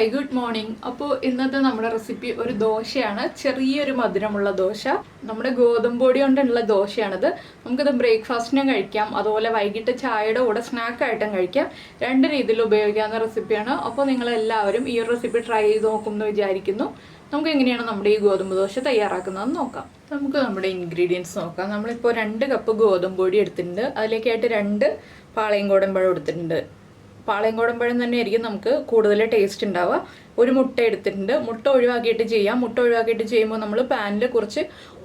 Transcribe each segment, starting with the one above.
Hi good morning. അപ്പോൾ ഇന്നത്തെ നമ്മുടെ റെസിപ്പി ഒരു ദോശയാണ്. ചെറിയൊരു മധുരമുള്ള ദോശ. നമ്മുടെ ഗോതമ്പൊടി കൊണ്ടുള്ള ദോശയാണിത്. നമുക്കിത് ബ്രേക്ക്ഫാസ്റ്റിനും കഴിക്കാം, അതുപോലെ വൈകിട്ട് ചായയുടെ കൂടെ സ്നാക്കായിട്ടും കഴിക്കാം. രണ്ട് രീതിയിൽ ഉപയോഗിക്കാവുന്ന റെസിപ്പിയാണ്. അപ്പോൾ നിങ്ങളെല്ലാവരും ഈ ഒരു റെസിപ്പി ട്രൈ ചെയ്ത് നോക്കുമെന്ന് വിചാരിക്കുന്നു. നമുക്ക് എങ്ങനെയാണ് നമ്മുടെ ഈ ഗോതമ്പ് ദോശ തയ്യാറാക്കുന്നതെന്ന് നോക്കാം. നമുക്ക് നമ്മുടെ ഇൻഗ്രീഡിയൻസ് നോക്കാം. നമ്മളിപ്പോൾ 2 കപ്പ് ഗോതമ്പൊടി എടുത്തിട്ടുണ്ട്. അതിലേക്കായിട്ട് 2 പാളയം ഗോതമ്പഴം എടുത്തിട്ടുണ്ട്. പാളയം ഗോതമ്പഴം തന്നെ ആയിരിക്കും നമുക്ക് കൂടുതൽ ടേസ്റ്റ് ഉണ്ടാവുക. ഒരു മുട്ട എടുത്തിട്ടുണ്ട്. മുട്ട ഒഴിവാക്കിയിട്ട് ചെയ്യാം. മുട്ട ഒഴിവാക്കിയിട്ട് ചെയ്യുമ്പോൾ നമ്മൾ പാനിൽ കുറച്ച്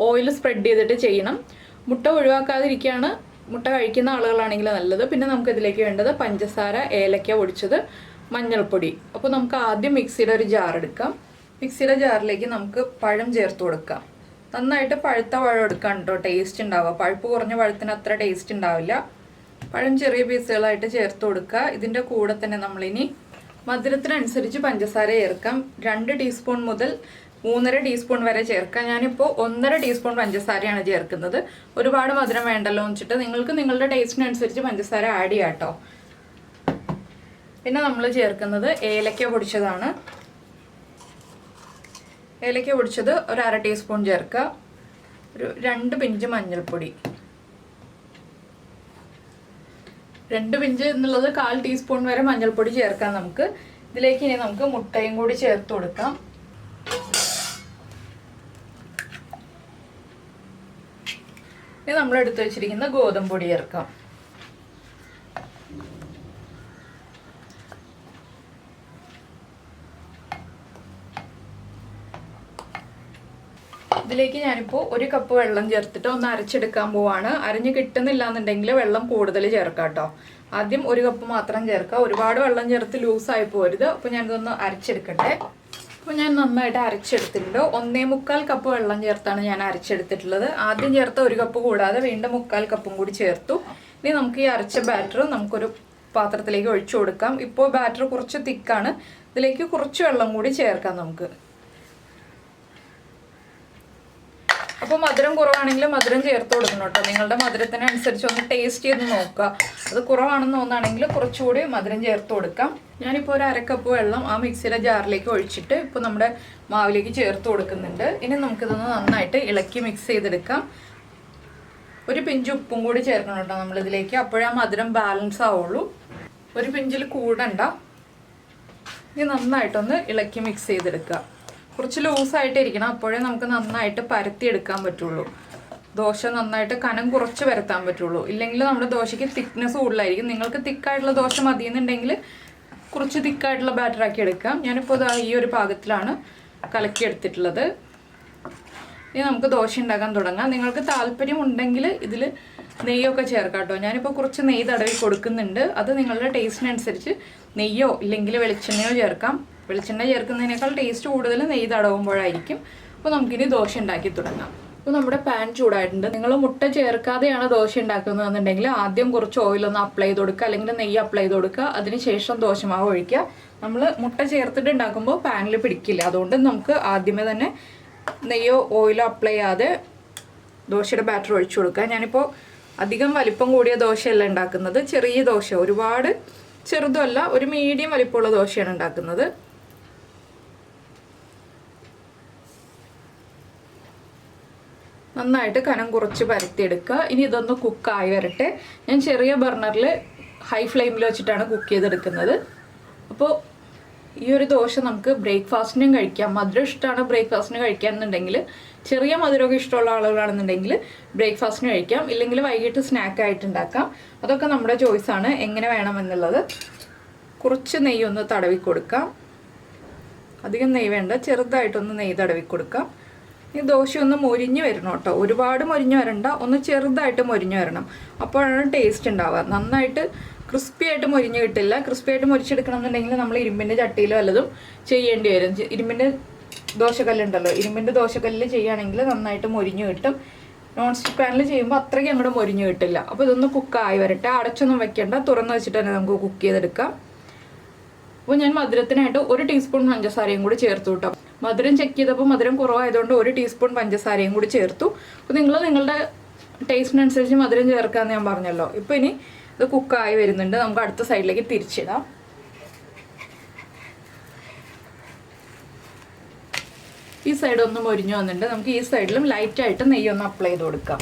ഓയിൽ സ്പ്രെഡ് ചെയ്തിട്ട് ചെയ്യണം. മുട്ട ഒഴിവാക്കാതിരിക്കുകയാണ് മുട്ട കഴിക്കുന്ന ആളുകളാണെങ്കിൽ നല്ലത്. പിന്നെ നമുക്ക് ഇതിലേക്ക് വേണ്ടത് പഞ്ചസാര, ഏലക്ക പൊടിച്ചത്, മഞ്ഞൾപ്പൊടി. അപ്പോൾ നമുക്ക് ആദ്യം മിക്സിയുടെ ഒരു ജാർ എടുക്കാം. മിക്സിയുടെ ജാറിലേക്ക് നമുക്ക് പഴം ചേർത്ത് കൊടുക്കാം. നന്നായിട്ട് പഴുത്ത പഴം എടുക്കാം കേട്ടോ, ടേസ്റ്റ് ഉണ്ടാവുക. പഴുപ്പ് കുറഞ്ഞ പഴത്തിന് അത്ര ടേസ്റ്റ് ഉണ്ടാവില്ല. പഴം ചെറിയ പീസുകളായിട്ട് ചേർത്ത് കൊടുക്കുക. ഇതിൻ്റെ കൂടെ തന്നെ നമ്മളിനി മധുരത്തിനനുസരിച്ച് പഞ്ചസാര ചേർക്കാം. 2 ടീസ്പൂൺ മുതൽ 3.5 ടീസ്പൂൺ വരെ ചേർക്കാം. ഞാനിപ്പോൾ 1.5 ടീസ്പൂൺ പഞ്ചസാരയാണ് ചേർക്കുന്നത്. ഒരുപാട് മധുരം വേണ്ടല്ലോ എന്ന് വെച്ചിട്ട് നിങ്ങൾക്ക് നിങ്ങളുടെ ടേസ്റ്റിനനുസരിച്ച് പഞ്ചസാര ആഡ് ചെയ്യാം കേട്ടോ. പിന്നെ നമ്മൾ ചേർക്കുന്നത് ഏലക്ക പൊടിച്ചതാണ്. ഏലക്ക പൊടിച്ചത് ഒരു 1/2 ടീസ്പൂൺ ചേർക്കുക. ഒരു 2 പിഞ്ച് മഞ്ഞൾപ്പൊടി. 2 പിഞ്ച് എന്നുള്ളത് 1/4 ടീസ്പൂൺ വരെ മഞ്ഞൾപ്പൊടി ചേർക്കാം നമുക്ക്. ഇതിലേക്ക് ഇനി നമുക്ക് മുട്ടയും കൂടി ചേർത്ത് കൊടുക്കാം. ഇനി നമ്മൾ എടുത്തു വെച്ചിരിക്കുന്ന ഗോതമ്പൊടി ചേർക്കാം. ഇതിലേക്ക് ഞാനിപ്പോൾ 1 കപ്പ് വെള്ളം ചേർത്തിട്ട് ഒന്ന് അരച്ചെടുക്കാൻ പോവാണ്. അരഞ്ഞ് കിട്ടുന്നില്ല എന്നുണ്ടെങ്കിൽ വെള്ളം കൂടുതൽ ചേർക്കാം കേട്ടോ. ആദ്യം 1 കപ്പ് മാത്രം ചേർക്കാം. ഒരുപാട് വെള്ളം ചേർത്ത് ലൂസായി പോരുത്. അപ്പോൾ ഞാനിതൊന്ന് അരച്ചെടുക്കട്ടെ. അപ്പോൾ ഞാൻ നന്നായിട്ട് അരച്ചെടുത്തിട്ടുണ്ട്. 1.25 കപ്പ് വെള്ളം ചേർത്താണ് ഞാൻ അരച്ചെടുത്തിട്ടുള്ളത്. ആദ്യം ചേർത്ത 1 കപ്പ് കൂടാതെ വീണ്ടും 1/4 കപ്പും കൂടി ചേർത്തു. ഇനി നമുക്ക് ഈ അരച്ച ബാറ്റർ നമുക്കൊരു പാത്രത്തിലേക്ക് ഒഴിച്ചു കൊടുക്കാം. ഇപ്പോൾ ബാറ്റർ കുറച്ച് തിക്കാണ്. ഇതിലേക്ക് കുറച്ച് വെള്ളം കൂടി ചേർക്കാം നമുക്ക്. അപ്പോൾ മധുരം കുറവാണെങ്കിൽ മധുരം ചേർത്ത് കൊടുക്കണം കേട്ടോ. നിങ്ങളുടെ മധുരത്തിനനുസരിച്ച് ഒന്ന് ടേസ്റ്റ് ചെയ്ത് നോക്കുക. അത് കുറവാണെന്ന് തോന്നുകയാണെങ്കിൽ കുറച്ചുകൂടി മധുരം ചേർത്ത് കൊടുക്കാം. ഞാനിപ്പോൾ ഒരു 1/2 കപ്പ് വെള്ളം ആ മിക്സിയുടെ ജാറിലേക്ക് ഒഴിച്ചിട്ട് ഇപ്പോൾ നമ്മുടെ മാവിലേക്ക് ചേർത്ത് കൊടുക്കുന്നുണ്ട്. ഇനി നമുക്കിതൊന്ന് നന്നായിട്ട് ഇളക്കി മിക്സ് ചെയ്തെടുക്കാം. ഒരു പിഞ്ച് ഉപ്പും കൂടി ചേർക്കണം കേട്ടോ നമ്മളിതിലേക്ക്. അപ്പോഴേ ആ മധുരം ബാലൻസ് ആവുള്ളൂ. ഒരു പിഞ്ചിൽ കൂടണ്ട. ഇനി നന്നായിട്ടൊന്ന് ഇളക്കി മിക്സ് ചെയ്തെടുക്കുക. കുറച്ച് ലൂസായിട്ട് ഇരിക്കണം. അപ്പോഴേ നമുക്ക് നന്നായിട്ട് പരത്തിയെടുക്കാൻ പറ്റുള്ളൂ. ദോശ നന്നായിട്ട് കനം കുറച്ച് പരത്താൻ പറ്റുള്ളൂ. ഇല്ലെങ്കിൽ നമ്മുടെ ദോശയ്ക്ക് തിക്നെസ് കൂടുതലായിരിക്കും. നിങ്ങൾക്ക് തിക്കായിട്ടുള്ള ദോശ മതിയെന്നുണ്ടെങ്കിൽ കുറച്ച് തിക്കായിട്ടുള്ള ബാറ്ററാക്കി എടുക്കാം. ഞാനിപ്പോൾ ഈ ഒരു പാകത്തിലാണ് കലക്കിയെടുത്തിട്ടുള്ളത്. ഇനി നമുക്ക് ദോശ ഉണ്ടാക്കാൻ തുടങ്ങാം. നിങ്ങൾക്ക് താല്പര്യമുണ്ടെങ്കിൽ ഇതിൽ നെയ്യൊക്കെ ചേർക്കാം കേട്ടോ. ഞാനിപ്പോൾ കുറച്ച് നെയ്യ് തടവി കൊടുക്കുന്നുണ്ട്. അത് നിങ്ങളുടെ ടേസ്റ്റിനനുസരിച്ച് നെയ്യോ ഇല്ലെങ്കിൽ വെളിച്ചെണ്ണയോ ചേർക്കാം. വെളിച്ചെണ്ണ ചേർക്കുന്നതിനേക്കാൾ ടേസ്റ്റ് കൂടുതൽ നെയ്യ് തടവുമ്പോഴായിരിക്കും. അപ്പോൾ നമുക്കിനി ദോശ ഉണ്ടാക്കി തുടങ്ങാം. അപ്പോൾ നമ്മുടെ പാൻ ചൂടായിട്ടുണ്ട്. നിങ്ങൾ മുട്ട ചേർക്കാതെയാണ് ദോശ ഉണ്ടാക്കുന്നതെന്നുണ്ടെങ്കിൽ ആദ്യം കുറച്ച് ഓയിലൊന്ന് അപ്ലൈ ചെയ്ത് കൊടുക്കുക, അല്ലെങ്കിൽ നെയ്യ് അപ്ലൈ ചെയ്ത് കൊടുക്കുക. അതിനുശേഷം ദോശമാവ് ഒഴിക്കുക. നമ്മൾ മുട്ട ചേർത്തിട്ട് ഉണ്ടാക്കുമ്പോൾ പാനിൽ പിടിക്കില്ല. അതുകൊണ്ട് നമുക്ക് ആദ്യമേ തന്നെ നെയ്യോ ഓയിലോ അപ്ലൈ ചെയ്യാതെ ദോശയുടെ ബാറ്റർ ഒഴിച്ചു കൊടുക്കുക. ഞാനിപ്പോൾ അധികം വലിപ്പം കൂടിയ ദോശയല്ല ഉണ്ടാക്കുന്നത്. ചെറിയ ദോശ, ഒരുപാട് ചെറുതുമല്ല, ഒരു മീഡിയം വലിപ്പമുള്ള ദോശയാണ് ഉണ്ടാക്കുന്നത്. നന്നായിട്ട് കനം കുറച്ച് പരത്തിയെടുക്കുക. ഇനി ഇതൊന്ന് കുക്കായി വരട്ടെ. ഞാൻ ചെറിയ ബർണറിൽ ഹൈ ഫ്ലെയിമിൽ വെച്ചിട്ടാണ് കുക്ക് ചെയ്തെടുക്കുന്നത്. അപ്പോൾ ഈ ഒരു ദോശ നമുക്ക് ബ്രേക്ക്ഫാസ്റ്റിനും കഴിക്കാം. മധുരം ഇഷ്ടമാണ് ബ്രേക്ക്ഫാസ്റ്റിന് കഴിക്കാമെന്നുണ്ടെങ്കിൽ, ചെറിയ മധുരമൊക്കെ ഇഷ്ടമുള്ള ആളുകളാണെന്നുണ്ടെങ്കിൽ ബ്രേക്ക്ഫാസ്റ്റിന് കഴിക്കാം. ഇല്ലെങ്കിൽ വൈകിട്ട് സ്നാക്കായിട്ട് ഉണ്ടാക്കാം. അതൊക്കെ നമ്മുടെ ചോയ്സാണ്, എങ്ങനെ വേണമെന്നുള്ളത്. കുറച്ച് നെയ്യ് ഒന്ന് തടവി കൊടുക്കാം. അധികം നെയ്യ് വേണ്ട, ചെറുതായിട്ടൊന്ന് നെയ്യ് തടവി കൊടുക്കാം. ഈ ദോശ ഒന്ന് മൊരിഞ്ഞ് വരണം കേട്ടോ. ഒരുപാട് മൊരിഞ്ഞ് വരണ്ട, ഒന്ന് ചെറുതായിട്ട് മൊരിഞ്ഞ് വരണം. അപ്പോഴാണ് ടേസ്റ്റ് ഉണ്ടാവുക. നന്നായിട്ട് ക്രിസ്പി ആയിട്ട് മൊരിഞ്ഞ് കിട്ടില്ല. ക്രിസ്പി ആയിട്ട് മൊരിച്ചെടുക്കണം എന്നുണ്ടെങ്കിൽ നമ്മൾ ഇരുമ്പിൻ്റെ ചട്ടിയിലോ വല്ലതും ചെയ്യേണ്ടി വരും. ഇരുമ്പിൻ്റെ ദോശക്കല്ലുണ്ടല്ലോ, ഇരുമ്പിൻ്റെ ദോശക്കല്ലിൽ ചെയ്യുകയാണെങ്കിൽ നന്നായിട്ട് മൊരിഞ്ഞ് കിട്ടും. നോൺ സ്റ്റിക്ക് പാനിൽ ചെയ്യുമ്പോൾ അത്രയ്ക്ക് അങ്ങോട്ട് മൊരിഞ്ഞ് കിട്ടില്ല. അപ്പോൾ ഇതൊന്ന് കുക്കായി വരട്ടെ. അടച്ചൊന്നും വെക്കേണ്ട, തുറന്ന് വെച്ചിട്ട് തന്നെ നമുക്ക് കുക്ക് ചെയ്തെടുക്കാം. അപ്പോൾ ഞാൻ മധുരത്തിനായിട്ട് 1 ടീസ്പൂൺ പഞ്ചസാരയും കൂടി ചേർത്തു കേട്ടോ. മധുരം ചെക്ക് ചെയ്തപ്പോൾ മധുരം കുറവായതുകൊണ്ട് 1 ടീസ്പൂൺ പഞ്ചസാരയും കൂടി ചേർത്തു. അപ്പോൾ നിങ്ങൾ നിങ്ങളുടെ ടേസ്റ്റിനനുസരിച്ച് മധുരം ചേർക്കാമെന്ന് ഞാൻ പറഞ്ഞല്ലോ. ഇപ്പോൾ ഇനി ഇത് കുക്കായി വരുന്നുണ്ട്. നമുക്ക് അടുത്ത സൈഡിലേക്ക് തിരിച്ചിടാം. ഈ സൈഡ് ഒന്ന് മൊരിഞ്ഞു വന്നിട്ടുണ്ട്. നമുക്ക് ഈ സൈഡിലും ലൈറ്റായിട്ട് നെയ്യൊന്ന് അപ്ലൈ ചെയ്ത് കൊടുക്കാം.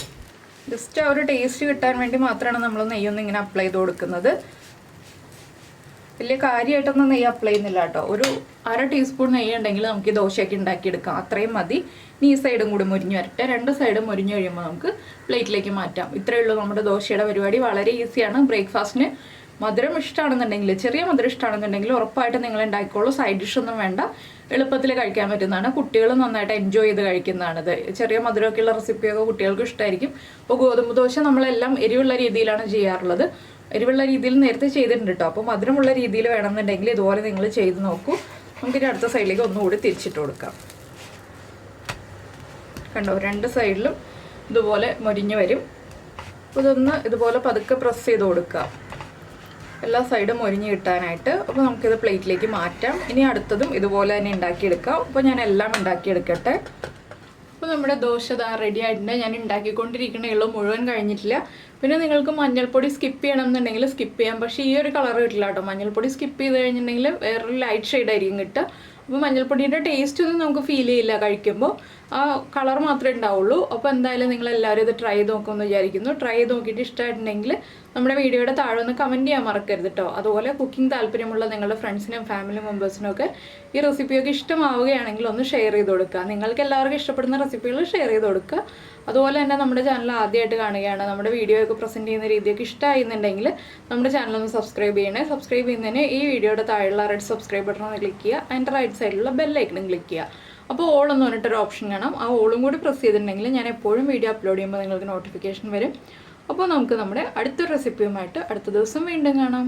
ജസ്റ്റ് ആ ഒരു ടേസ്റ്റ് കിട്ടാൻ വേണ്ടി മാത്രമാണ് നമ്മൾ നെയ്യൊന്ന് ഇങ്ങനെ അപ്ലൈ ചെയ്ത് കൊടുക്കുന്നത്. വലിയ കാര്യമായിട്ടൊന്നും നെയ്യ് അപ്ലൈ ചെയ്യുന്നില്ല കേട്ടോ. ഒരു 1/2 ടീസ്പൂൺ നെയ്യ് ഉണ്ടെങ്കിൽ നമുക്ക് ഈ ദോശയൊക്കെ ഉണ്ടാക്കിയെടുക്കാം. അത്രയും മതി. ഇനി ഈ സൈഡും കൂടി മുരിഞ്ഞു വരട്ടെ. 2 സൈഡും മുരിഞ്ഞു കഴിയുമ്പോൾ നമുക്ക് പ്ലേറ്റിലേക്ക് മാറ്റാം. ഇത്രയേ ഉള്ളൂ നമ്മുടെ ദോശയുടെ പരിപാടി. വളരെ ഈസിയാണ്. ബ്രേക്ക്ഫാസ്റ്റിന് മധുരം ഇഷ്ടമാണെന്നുണ്ടെങ്കിൽ, ചെറിയ മധുരം ഇഷ്ടമാണെന്നുണ്ടെങ്കിൽ ഉറപ്പായിട്ട് നിങ്ങൾ ഉണ്ടാക്കിക്കോളൂ. സൈഡ് ഡിഷൊന്നും വേണ്ട, എളുപ്പത്തിൽ കഴിക്കാൻ പറ്റുന്നതാണ്. കുട്ടികൾ നന്നായിട്ട് എൻജോയ് ചെയ്ത് കഴിക്കുന്നതാണിത്. ചെറിയ മധുരമൊക്കെയുള്ള റെസിപ്പിയൊക്കെ കുട്ടികൾക്ക് ഇഷ്ടമായിരിക്കും. അപ്പോൾ ഗോതമ്പ് ദോശ നമ്മളെല്ലാം എരിവുള്ള രീതിയിലാണ് ചെയ്യാറുള്ളത്. എരിവുള്ള രീതിയിൽ നേരത്തെ ചെയ്തിട്ടുണ്ട് കേട്ടോ. അപ്പോൾ മധുരമുള്ള രീതിയിൽ വേണമെന്നുണ്ടെങ്കിൽ ഇതുപോലെ നിങ്ങൾ ചെയ്ത് നോക്കൂ. നമുക്കിനി അടുത്ത സൈഡിലേക്ക് ഒന്നുകൂടി തിരിച്ചിട്ട് കൊടുക്കാം. കണ്ടോ, 2 സൈഡിലും ഇതുപോലെ മൊരിഞ്ഞ് വരും. ഇതൊന്ന് ഇതുപോലെ പതുക്കെ പ്രസ് ചെയ്ത് കൊടുക്കാം, എല്ലാ സൈഡും മൊരിഞ്ഞ് കിട്ടാനായിട്ട്. അപ്പോൾ നമുക്കിത് പ്ലേറ്റിലേക്ക് മാറ്റാം. ഇനി അടുത്തതും ഇതുപോലെ തന്നെ ഉണ്ടാക്കിയെടുക്കാം. അപ്പോൾ ഞാൻ എല്ലാം ഉണ്ടാക്കിയെടുക്കട്ടെ. അപ്പോൾ നമ്മുടെ ദോശ റെഡി ആയിട്ടുണ്ട്. ഞാൻ ഉണ്ടാക്കിക്കൊണ്ടിരിക്കണേ ഉള്ളൂ, മുഴുവൻ കഴിഞ്ഞിട്ടില്ല. പിന്നെ നിങ്ങൾക്ക് മഞ്ഞൾപ്പൊടി സ്കിപ്പ് ചെയ്യണമെന്നുണ്ടെങ്കിൽ സ്കിപ്പ് ചെയ്യാം. പക്ഷേ ഈ ഒരു കളർ കിട്ടില്ല കേട്ടോ. മഞ്ഞൾപ്പൊടി സ്കിപ്പ് ചെയ്ത് കഴിഞ്ഞിട്ടുണ്ടെങ്കിൽ വേറൊരു ലൈറ്റ് ഷെയ്ഡായിരിക്കും കിട്ടുക. അപ്പോൾ മഞ്ഞൾപ്പൊടിയുടെ ടേസ്റ്റ് ഒന്നും നമുക്ക് ഫീൽ ചെയ്യില്ല കഴിക്കുമ്പോൾ. ആ കളർ മാത്രമേ ഉണ്ടാവുള്ളൂ. അപ്പോൾ എന്തായാലും നിങ്ങളെല്ലാവരും ഇത് ട്രൈ ചെയ്ത് നോക്കുമെന്ന് വിചാരിക്കുന്നു. ട്രൈ ചെയ്ത് നോക്കിയിട്ട് ഇഷ്ടമായിട്ടുണ്ടെങ്കിൽ നമ്മുടെ വീഡിയോയുടെ താഴെ ഒന്ന് കമൻറ്റ് ചെയ്യാൻ മറക്കരുത് കേട്ടോ. അതുപോലെ കുക്കിംഗ് താല്പര്യമുള്ള നിങ്ങളുടെ ഫ്രണ്ട്സിനും ഫാമിലി മെമ്പേഴ്സിനും ഒക്കെ ഈ റെസിപ്പിയൊക്കെ ഇഷ്ടമാവുകയാണെങ്കിൽ ഒന്ന് ഷെയർ ചെയ്ത് കൊടുക്കുക. നിങ്ങൾക്ക് എല്ലാവർക്കും ഇഷ്ടപ്പെടുന്ന റെസിപ്പികൾ ഷെയർ ചെയ്ത് കൊടുക്കുക. അതുപോലെ തന്നെ നമ്മുടെ ചാനൽ ആദ്യമായിട്ട് കാണുകയാണ്, നമ്മുടെ വീഡിയോയൊക്കെ പ്രസൻറ്റ് ചെയ്യുന്ന രീതിയൊക്കെ ഇഷ്ടമായിരുന്നുണ്ടെങ്കിൽ നമ്മുടെ ചാനലൊന്ന് സബ്സ്ക്രൈബ് ചെയ്യണേ. സബ്സ്ക്രൈബ് ചെയ്യുന്നതിന് ഈ വീഡിയോയുടെ താഴെയുള്ള റെഡ് സബ്സ്ക്രൈബ് ബട്ടൺ ഒന്ന് ക്ലിക്ക് ചെയ്യുക. അതിൻ്റെ റൈറ്റ് സൈഡിലുള്ള ബെല്ലൈക്കണും ക്ലിക്ക് ചെയ്യുക. അപ്പോൾ ഓൾ എന്ന് പറഞ്ഞിട്ടൊരു ഓപ്ഷൻ കാണാം. ആ ഓളും കൂടി പ്രസ് ചെയ്തിട്ടുണ്ടെങ്കിൽ ഞാൻ എപ്പോഴും വീഡിയോ അപ്ലോഡ് ചെയ്യുമ്പോൾ നിങ്ങൾക്ക് നോട്ടിഫിക്കേഷൻ വരും. അപ്പോൾ നമുക്ക് നമ്മുടെ അടുത്തൊരു റെസിപ്പിയുമായിട്ട് അടുത്ത ദിവസം വീണ്ടും കാണാം.